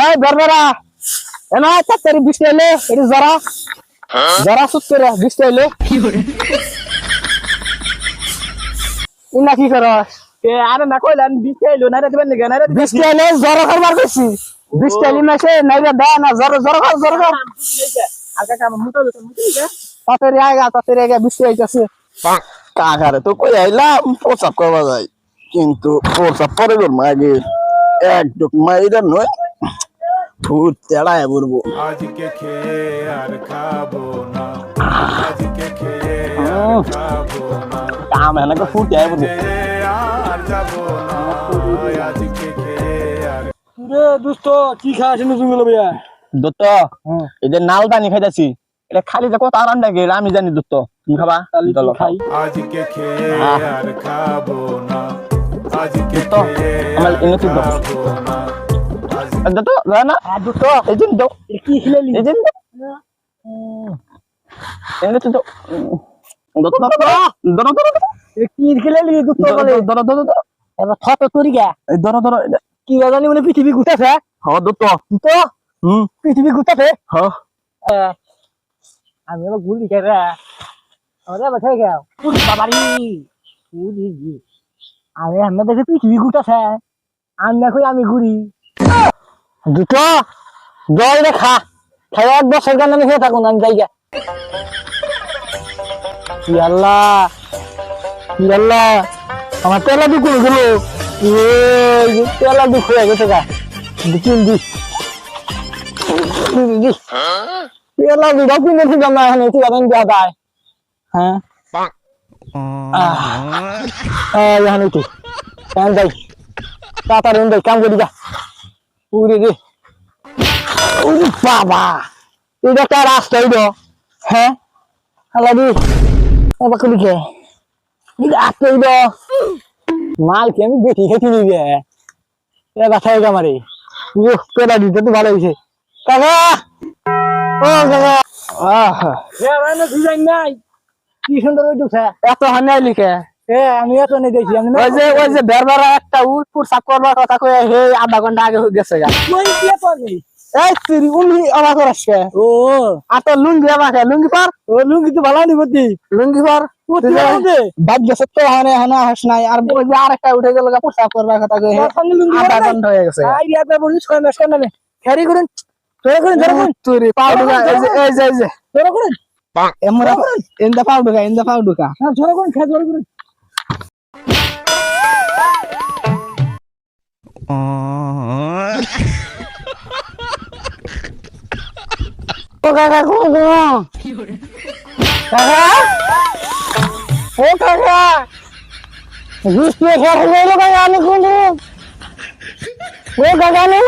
এই বরবরা এনা তাড়াতাড়ি বৃষ্টি এলে এটি জরা জরা সুত করে বৃষ্টি এলে ইনা কি করস আরে না কইলাম বৃষ্টি আইলো না রে দিবেন নাকি না রে বৃষ্টি এলে জরা করবার কইছি বৃষ্টি এলি মাসে নাইবা দা না জরা জরা কর আকা কাম মুটো মুটো তাড়াতাড়ি আগে বৃষ্টি আইতাছে কাকারে তো কই আইলাম প্রসাব করবা যাই কিন্তু প্রসাব পরে করবো আগে এক ডুক মাইরা নয় ফুট তেড়ায় বলবো আজকে খেয়ে আর খাবো না আজকে খেয়ে আর খাবো না কাম এনাকে ফুট আয় বলবো আর যাবো না আজকে খেয়ে আর রে দোস্ত কি খাস নি তুমি লবিয়া দত্ত এই যে নাল পানি খাইতাছি এটা খালি যে কত আরাম লাগে আমি জানি দত্ত তুমি খাবা চলো খাই আজকে খেয়ে আর খাবো না আজকে দত্ত খেয়ে আমার এনে তুই দাও খাবো না দত্ত না দোস্ত এই যে দাও কি খেলেলি এই যে এনে তুই দাও দত্ত দত্ত কি খেলেলি দোস্ত বলে দত্ত এবার ফটো তুই গা এই ধরো ধরো কি জানি বলে পৃথিবী ঘুরতেছে হ দত্ত তো হুম পৃথিবী ঘুরতেছে হ আমি এবার ঘুরি কেন আমাদের বাসায় গেল বাবারি আমি আমরা দেখে পৃথিবী ঘুরতেছে আমি দেখো আমি ঘুরি দুটো জল রে খা খাই এক বছর গান আমি হয়ে থাকুন আমি জায়গা আল্লাহ আমার তেলা দুঃখ গেল তেলা দুঃখ হয়ে গেছে গা তিন দি তেলা দুঃখ কিনে ঠিক আমরা এখানে ঠিক আছে দেওয়া যায় হ্যাঁ এখানে ঠিক এখন যাই তাড়াতাড়ি যাই কাম করি যা উড়ে রে বাবা এটা একটা রাস্তা এটা হ্যাঁ আলাদি এবার করি কে আসতে মাল কি আমি বেটি খেতে নিবে এবার থাকে আমারে পেলা দিতে তো ভালো হয়েছে কাকা ও কাকা ডিজাইন নাই কি সুন্দর ওইটুকছে এত হানাই লিখে আমি এত নেই দেখি আমি ওই যে বেরবার একটা উঠপুর সাপ করবার কথা কয়ে হে আধা ঘন্টা আগে হয়ে গেছে গা এই তুই উনি অবাক করাসকে ও আর তো লুঙ্গি আমাকে লুঙ্গি পার ও লুঙ্গি তো ভালো নি বুদ্ধি লুঙ্গি পার বাদ গেছে তো হানে হানা হাস নাই আর ওই যে আরেকটা উঠে গেল গা পোশাক করবার কথা কয়ে আধা ঘন্টা হয়ে গেছে আই রিয়া বলি 6 মাস কেন না খেরি করুন তোরা করুন তোরা করুন তুই পাউ ঢুকা এই যে তোরা করুন এমরা ইন্দা পাউ ঢুকা হ্যাঁ তোরা করুন খেয়ে তোরা করুন ও কাকা কাকা ও কাকা ঘুষ পেয়ে খেয়ে গেল কাকা আমি কোন ও কাকা নেই